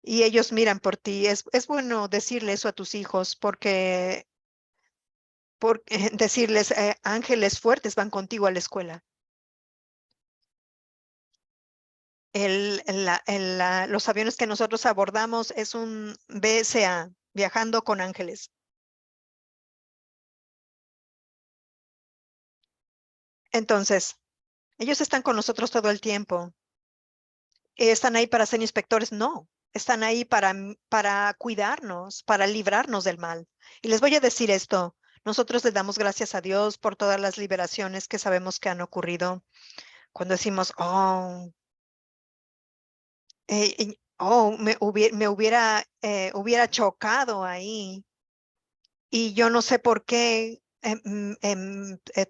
y ellos miran por ti. Es bueno decirle eso a tus hijos porque decirles, ángeles fuertes van contigo a la escuela. Los aviones que nosotros abordamos es un BSA, viajando con ángeles. Entonces, ellos están con nosotros todo el tiempo. ¿Están ahí para ser inspectores? No, están ahí para cuidarnos, para librarnos del mal. Y les voy a decir esto, nosotros le damos gracias a Dios por todas las liberaciones que sabemos que han ocurrido. Cuando decimos, hubiera chocado ahí y yo no sé por qué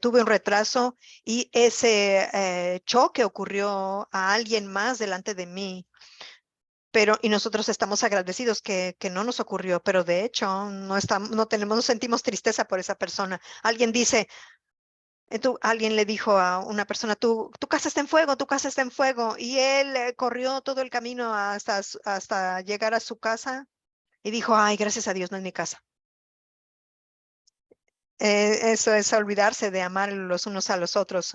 tuve un retraso y ese choque ocurrió a alguien más delante de mí. Pero, y nosotros estamos agradecidos que no nos ocurrió, pero de hecho no sentimos tristeza por esa persona. Alguien dice, alguien le dijo a una persona, tu casa está en fuego, tu casa está en fuego, y él corrió todo el camino hasta llegar a su casa y dijo, ay, gracias a Dios, no es mi casa. Eso es olvidarse de amar los unos a los otros.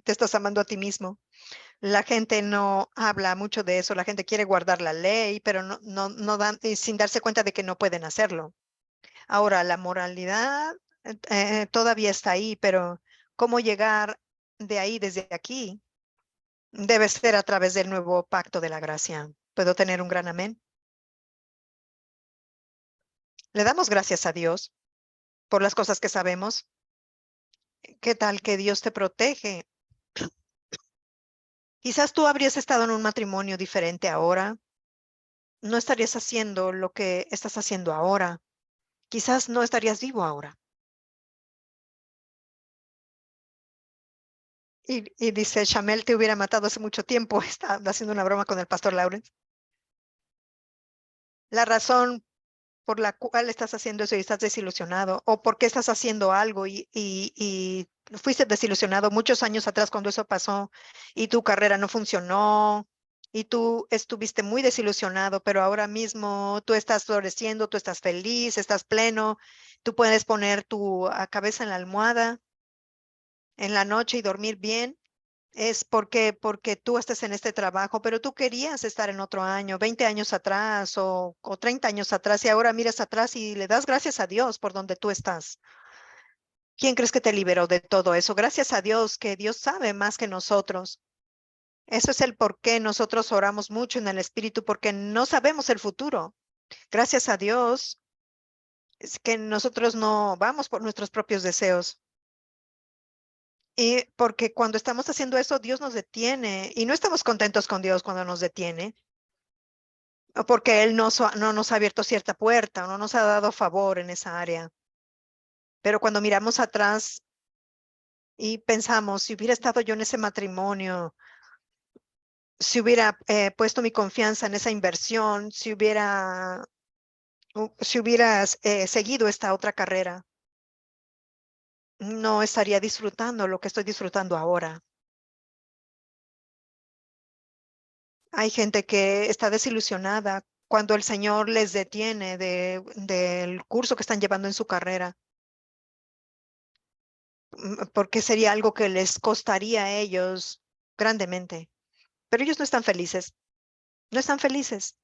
Te estás amando a ti mismo. La gente no habla mucho de eso. La gente quiere guardar la ley, pero no dan, y sin darse cuenta de que no pueden hacerlo. Ahora, la moralidad todavía está ahí, pero cómo llegar de ahí desde aquí debe ser a través del nuevo pacto de la gracia. ¿Puedo tener un gran amén? Le damos gracias a Dios por las cosas que sabemos. ¿Qué tal que Dios te protege? Quizás tú habrías estado en un matrimonio diferente ahora. No estarías haciendo lo que estás haciendo ahora. Quizás no estarías vivo ahora. Y dice, Chamel te hubiera matado hace mucho tiempo. Está haciendo una broma con el pastor Lawrence. La razón por la cual estás haciendo eso y estás desilusionado, o por qué estás haciendo algo y fuiste desilusionado muchos años atrás cuando eso pasó y tu carrera no funcionó y tú estuviste muy desilusionado, pero ahora mismo tú estás floreciendo, tú estás feliz, estás pleno, tú puedes poner tu cabeza en la almohada en la noche y dormir bien. es porque tú estás en este trabajo, pero tú querías estar en otro año, 20 años atrás o 30 años atrás, y ahora miras atrás y le das gracias a Dios por donde tú estás. ¿Quién crees que te liberó de todo eso? Gracias a Dios, que Dios sabe más que nosotros. Eso es el por qué nosotros oramos mucho en el Espíritu, porque no sabemos el futuro. Gracias a Dios, es que nosotros no vamos por nuestros propios deseos. Y porque cuando estamos haciendo eso, Dios nos detiene y no estamos contentos con Dios cuando nos detiene, o porque Él no nos ha abierto cierta puerta o no nos ha dado favor en esa área. Pero cuando miramos atrás y pensamos, si hubiera estado yo en ese matrimonio, si hubiera puesto mi confianza en esa inversión, si hubieras seguido esta otra carrera, no estaría disfrutando lo que estoy disfrutando ahora. Hay gente que está desilusionada cuando el Señor les detiene del curso que están llevando en su carrera, porque sería algo que les costaría a ellos grandemente. Pero ellos no están felices, no están felices.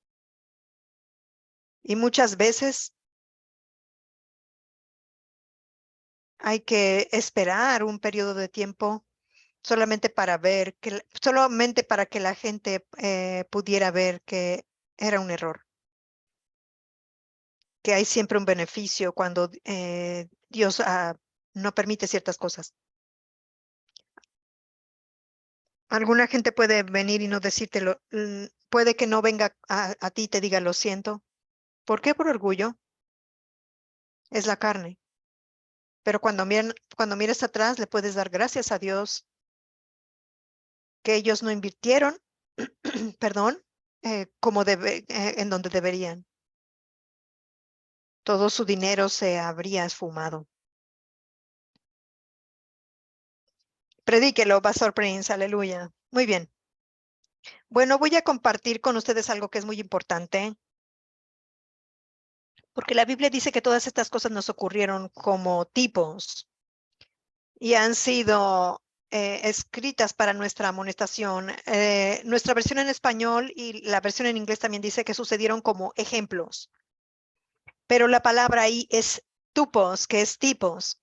Y muchas veces hay que esperar un periodo de tiempo solamente para ver solamente para que la gente pudiera ver que era un error, que hay siempre un beneficio cuando Dios no permite ciertas cosas. Alguna gente puede venir y no decírtelo, puede que no venga a ti y te diga lo siento. ¿Por qué? Por orgullo, es la carne. Pero cuando miras atrás, le puedes dar gracias a Dios que ellos no invirtieron, perdón, en donde deberían. Todo su dinero se habría esfumado. Predíquelo, Pastor Prince, aleluya. Muy bien. Bueno, voy a compartir con ustedes algo que es muy importante, porque la Biblia dice que todas estas cosas nos ocurrieron como tipos y han sido escritas para nuestra amonestación. Nuestra versión en español y la versión en inglés también dice que sucedieron como ejemplos, pero la palabra ahí es tupos, que es tipos,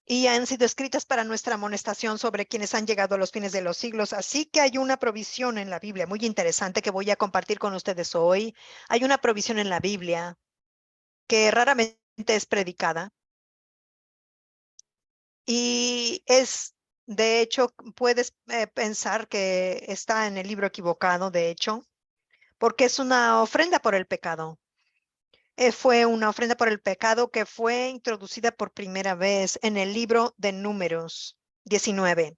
y han sido escritas para nuestra amonestación sobre quienes han llegado a los fines de los siglos. Así que hay una provisión en la Biblia muy interesante que voy a compartir con ustedes hoy. Hay una provisión en la Biblia que raramente es predicada y de hecho, puedes pensar que está en el libro equivocado, de hecho, porque es una ofrenda por el pecado. Fue una ofrenda por el pecado que fue introducida por primera vez en el libro de Números 19.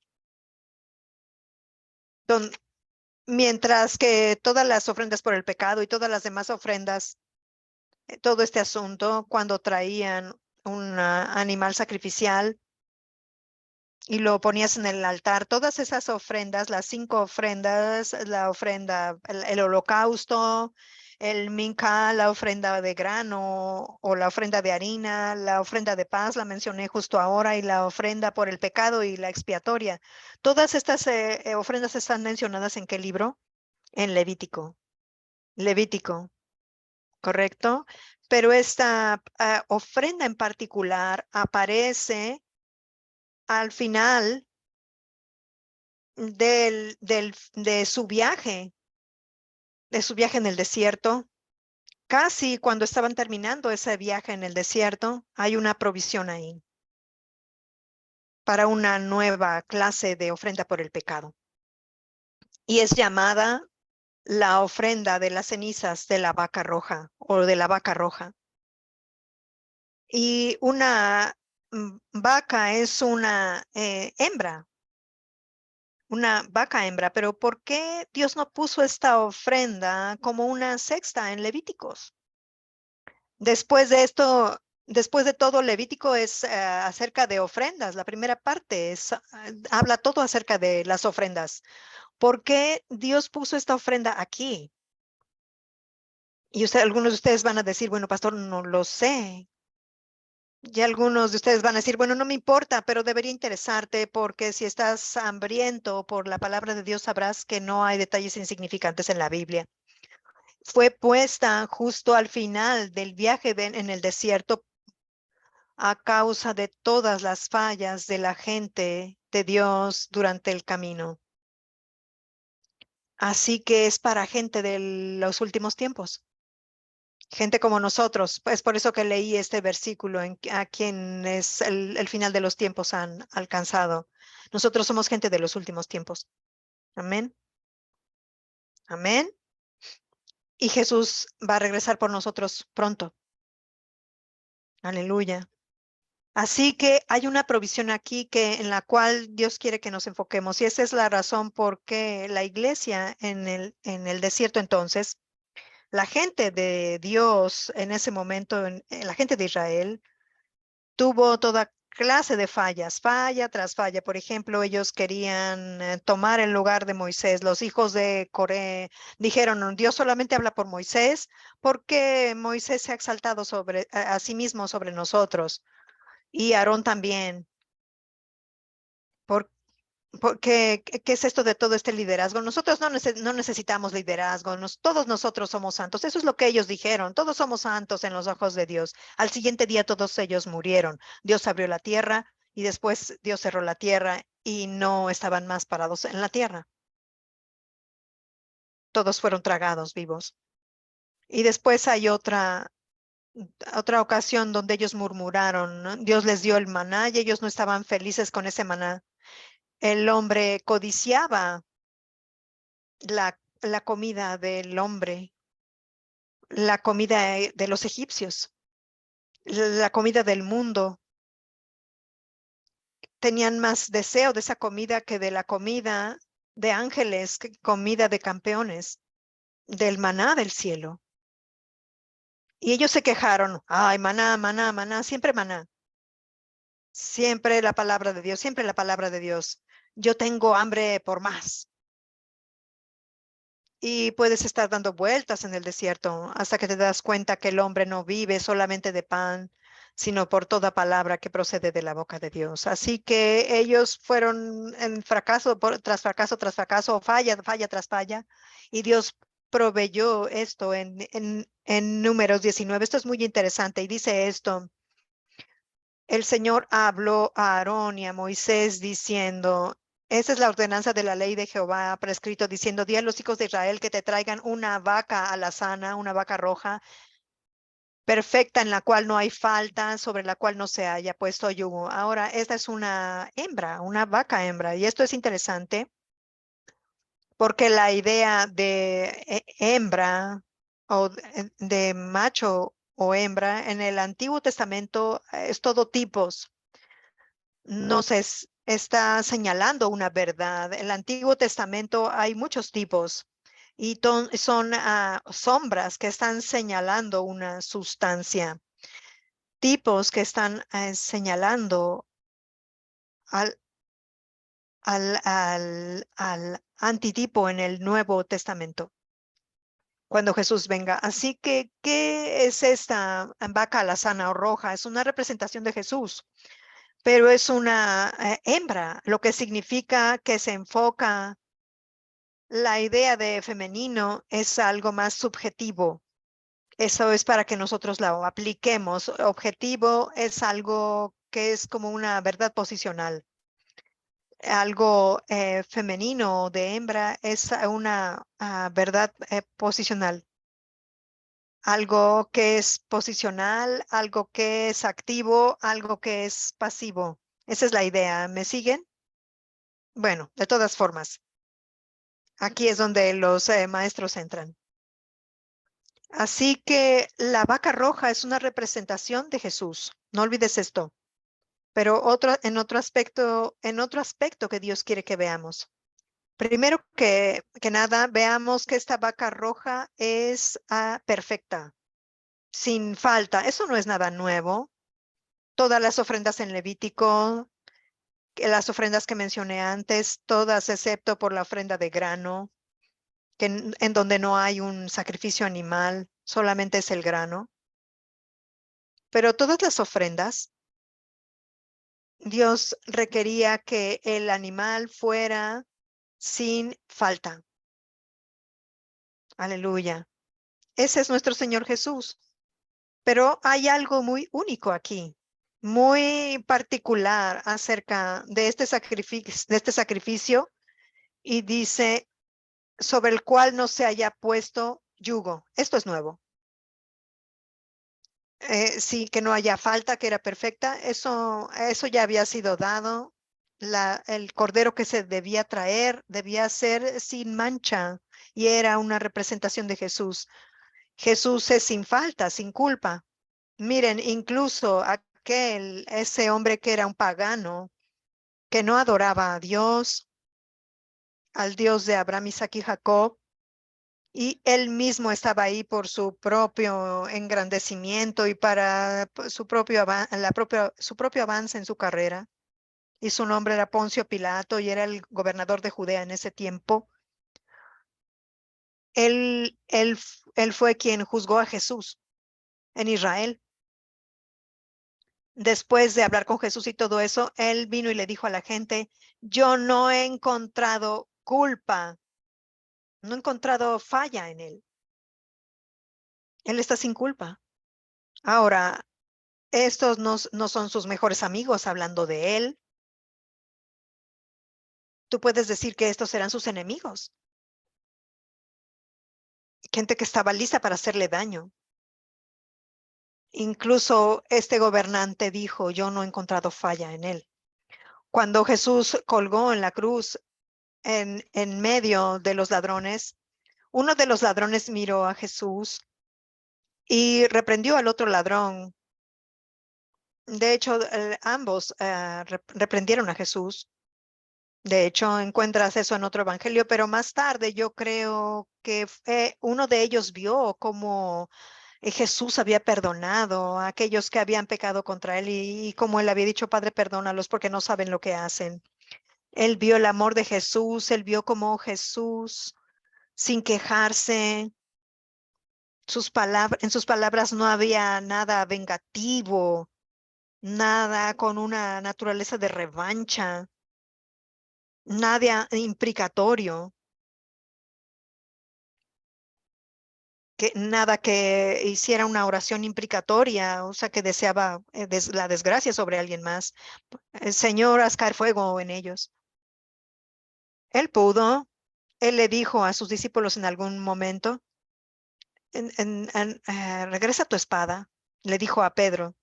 Mientras que todas las ofrendas por el pecado y todas las demás ofrendas, todo este asunto, cuando traían un animal sacrificial y lo ponías en el altar, todas esas ofrendas, las 5 ofrendas, la ofrenda, el holocausto, el minca, la ofrenda de grano o la ofrenda de harina, la ofrenda de paz, la mencioné justo ahora, y la ofrenda por el pecado y la expiatoria. Todas estas ofrendas están mencionadas ¿en qué libro? En Levítico. Levítico, ¿correcto? Pero esta ofrenda en particular aparece al final de su viaje en el desierto. Casi cuando estaban terminando ese viaje en el desierto, hay una provisión ahí para una nueva clase de ofrenda por el pecado. Y es llamada la ofrenda de las cenizas de la vaca roja o de la vaca roja. Y una vaca es una hembra, una vaca hembra, pero ¿por qué Dios no puso esta ofrenda como una sexta en Levíticos? Después de esto, después de todo, Levítico es acerca de ofrendas. La primera parte habla todo acerca de las ofrendas. ¿Por qué Dios puso esta ofrenda aquí? Y algunos de ustedes van a decir, bueno, pastor, no lo sé. Y algunos de ustedes van a decir, bueno, no me importa, pero debería interesarte porque si estás hambriento por la palabra de Dios, sabrás que no hay detalles insignificantes en la Biblia. Fue puesta justo al final del viaje en el desierto a causa de todas las fallas de la gente de Dios durante el camino. Así que es para gente de los últimos tiempos. Gente como nosotros, es por eso que leí este versículo a quienes el final de los tiempos han alcanzado. Nosotros somos gente de los últimos tiempos. Amén. Amén. Y Jesús va a regresar por nosotros pronto. Aleluya. Así que hay una provisión aquí en la cual Dios quiere que nos enfoquemos. Y esa es la razón por qué la iglesia en el desierto entonces, la gente de Dios en ese momento, la gente de Israel, tuvo toda clase de fallas, falla tras falla. Por ejemplo, ellos querían tomar el lugar de Moisés. Los hijos de Coré dijeron, "No, Dios solamente habla por Moisés porque Moisés se ha exaltado a sí mismo sobre nosotros. Y Aarón también. ¿Por, qué es esto de todo este liderazgo? Nosotros no necesitamos liderazgo. Todos nosotros somos santos. Eso es lo que ellos dijeron. Todos somos santos en los ojos de Dios. Al siguiente día todos ellos murieron. Dios abrió la tierra y después Dios cerró la tierra y no estaban más parados en la tierra. Todos fueron tragados vivos. Y después hay otra ocasión donde ellos murmuraron, ¿no? Dios les dio el maná y ellos no estaban felices con ese maná. El hombre codiciaba la comida del hombre, la comida de los egipcios, la comida del mundo. Tenían más deseo de esa comida que de la comida de ángeles, comida de campeones, del maná del cielo. Y ellos se quejaron, ay, maná, maná, maná, siempre maná. Siempre la palabra de Dios, siempre la palabra de Dios. Yo tengo hambre por más. Y puedes estar dando vueltas en el desierto hasta que te das cuenta que el hombre no vive solamente de pan, sino por toda palabra que procede de la boca de Dios. Así que ellos fueron en fracaso tras fracaso tras fracaso, falla, falla tras falla, y Dios proveyó esto en Números 19. Esto es muy interesante y dice esto. El Señor habló a Aarón y a Moisés diciendo, esa es la ordenanza de la ley de Jehová prescrito, diciendo, di a los hijos de Israel que te traigan una vaca alazana, una vaca roja, perfecta, en la cual no hay falta, sobre la cual no se haya puesto yugo. Ahora, esta es una hembra, una vaca hembra, y esto es interesante porque la idea de hembra o de macho o hembra en el Antiguo Testamento es todo tipos. No se está señalando una verdad. En el Antiguo Testamento hay muchos tipos y son sombras que están señalando una sustancia, tipos que están señalando al, al antitipo en el Nuevo Testamento, cuando Jesús venga. Así que, ¿qué es esta vaca alazana o roja? Es una representación de Jesús, pero es una hembra, lo que significa que se enfoca. La idea de femenino es algo más subjetivo. Eso es para que nosotros la apliquemos. Objetivo es algo que es como una verdad posicional. Algo femenino de hembra es una verdad posicional. Algo que es posicional, algo que es activo, algo que es pasivo. Esa es la idea. ¿Me siguen? Bueno, de todas formas, aquí es donde los maestros entran. Así que la vaca roja es una representación de Jesús. No olvides esto. Pero en otro aspecto que Dios quiere que veamos. Primero que nada, veamos que esta vaca roja es perfecta, sin falta. Eso no es nada nuevo. Todas las ofrendas en Levítico, las ofrendas que mencioné antes, todas excepto por la ofrenda de grano, que en donde no hay un sacrificio animal, solamente es el grano. Pero todas las ofrendas Dios requería que el animal fuera sin falta. Aleluya. Ese es nuestro Señor Jesús. Pero hay algo muy único aquí, muy particular acerca de este sacrificio, y dice, sobre el cual no se haya puesto yugo. Esto es nuevo. Sí, que no haya falta, que era perfecta. Eso ya había sido dado. El cordero que se debía traer debía ser sin mancha y era una representación de Jesús. Jesús es sin falta, sin culpa. Miren, incluso ese hombre que era un pagano, que no adoraba a Dios, al Dios de Abraham, Isaac y Jacob, y él mismo estaba ahí por su propio engrandecimiento y para su propio avance en su carrera. Y su nombre era Poncio Pilato y era el gobernador de Judea en ese tiempo. Él fue quien juzgó a Jesús en Israel. Después de hablar con Jesús y todo eso, él vino y le dijo a la gente, yo no he encontrado culpa, no he encontrado falla en él. Él está sin culpa. Ahora, estos no son sus mejores amigos hablando de él. Tú puedes decir que estos eran sus enemigos, gente que estaba lista para hacerle daño. Incluso este gobernante dijo, yo no he encontrado falla en él. Cuando Jesús colgó en la cruz en medio de los ladrones, uno de los ladrones miró a Jesús y reprendió al otro ladrón. De hecho, ambos reprendieron a Jesús. De hecho, encuentras eso en otro evangelio, pero más tarde yo creo que uno de ellos vio cómo Jesús había perdonado a aquellos que habían pecado contra él y como él había dicho, Padre, perdónalos porque no saben lo que hacen. Él vio el amor de Jesús, él vio cómo Jesús, sin quejarse, en sus palabras no había nada vengativo, nada con una naturaleza de revancha, nada imprecatorio, nada que hiciera una oración imprecatoria, o sea, que deseaba la desgracia sobre alguien más. Señor, haz caer fuego en ellos. Él pudo, él le dijo a sus discípulos en algún momento, regresa tu espada, le dijo a Pedro.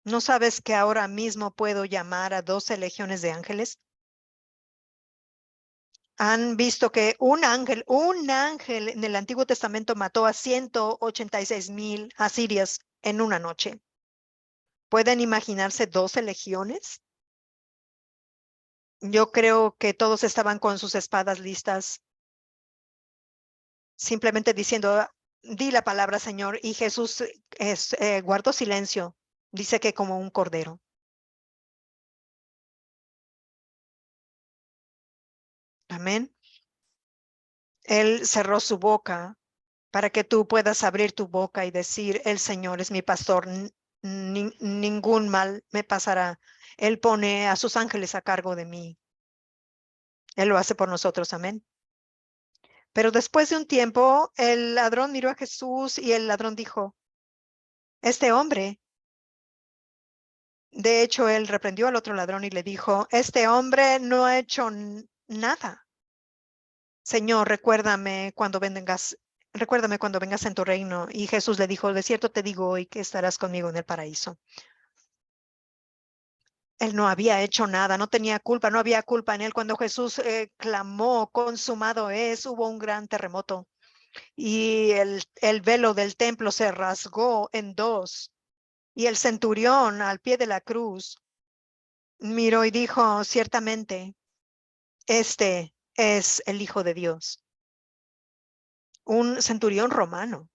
¿No sabes que ahora mismo puedo llamar a 12 legiones de ángeles? Han visto que un ángel en el Antiguo Testamento mató a 186,000 asirias en una noche. ¿Pueden imaginarse 12 legiones? Yo creo que todos estaban con sus espadas listas, simplemente diciendo, di la palabra, Señor, y Jesús guardó silencio, dice que como un cordero. Amén. Él cerró su boca para que tú puedas abrir tu boca y decir, el Señor es mi pastor, ningún mal me pasará. Él pone a sus ángeles a cargo de mí. Él lo hace por nosotros, amén. Pero después de un tiempo, el ladrón miró a Jesús y el ladrón dijo, este hombre, de hecho, él reprendió al otro ladrón y le dijo, este hombre no ha hecho nada. Señor, recuérdame cuando vengas en tu reino. Y Jesús le dijo, de cierto te digo hoy que estarás conmigo en el paraíso. Él no había hecho nada, no tenía culpa, no había culpa en él. Cuando Jesús clamó, consumado es, hubo un gran terremoto y el velo del templo se rasgó en dos. Y el centurión al pie de la cruz miró y dijo, ciertamente, este es el Hijo de Dios. Un centurión romano.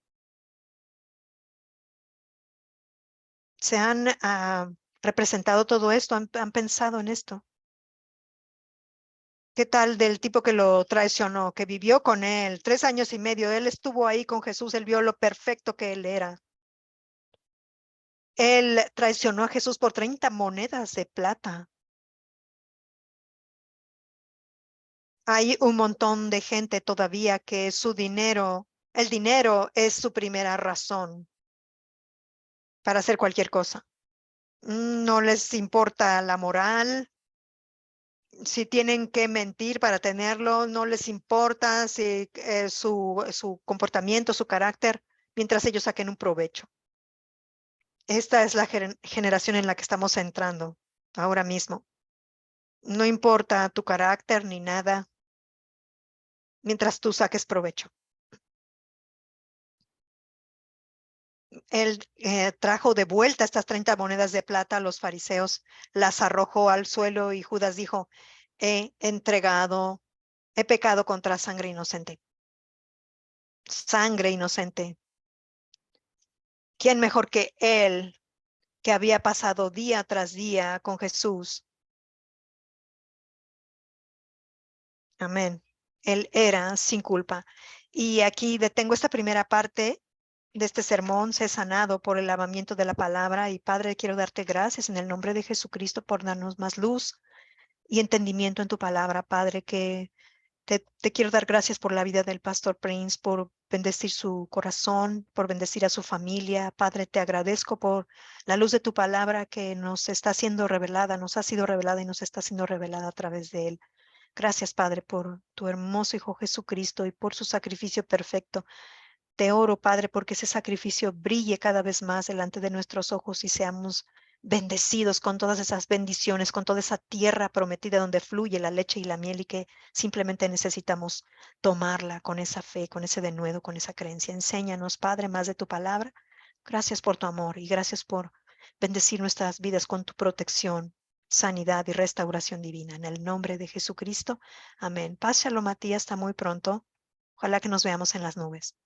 Se han representado todo esto, han pensado en esto. ¿Qué tal del tipo que lo traicionó, que vivió con él 3 años y medio? Él estuvo ahí con Jesús, él vio lo perfecto que él era. Él traicionó a Jesús por 30 monedas de plata. Hay un montón de gente todavía que su dinero, el dinero es su primera razón para hacer cualquier cosa. No les importa la moral. Si tienen que mentir para tenerlo, no les importa si, su comportamiento, su carácter, mientras ellos saquen un provecho. Esta es la generación en la que estamos entrando ahora mismo. No importa tu carácter ni nada, mientras tú saques provecho. Él trajo de vuelta estas 30 monedas de plata a los fariseos, las arrojó al suelo y Judas dijo, he pecado contra sangre inocente. Sangre inocente. ¿Quién mejor que él, que había pasado día tras día con Jesús? Amén. Él era sin culpa. Y aquí detengo esta primera parte de este sermón. Sé sanado por el lavamiento de la palabra. Y Padre, quiero darte gracias en el nombre de Jesucristo por darnos más luz y entendimiento en tu palabra, Padre, que te quiero dar gracias por la vida del pastor Prince, por bendecir su corazón, por bendecir a su familia. Padre, te agradezco por la luz de tu palabra que nos está siendo revelada, nos ha sido revelada y nos está siendo revelada a través de él. Gracias, Padre, por tu hermoso Hijo Jesucristo y por su sacrificio perfecto. Te oro, Padre, porque ese sacrificio brille cada vez más delante de nuestros ojos y seamos bendecidos con todas esas bendiciones, con toda esa tierra prometida donde fluye la leche y la miel y que simplemente necesitamos tomarla con esa fe, con ese denuedo, con esa creencia. Enséñanos, Padre, más de tu palabra. Gracias por tu amor y gracias por bendecir nuestras vidas con tu protección, sanidad y restauración divina. En el nombre de Jesucristo. Amén. Paz, shalom, Matías. Hasta muy pronto. Ojalá que nos veamos en las nubes.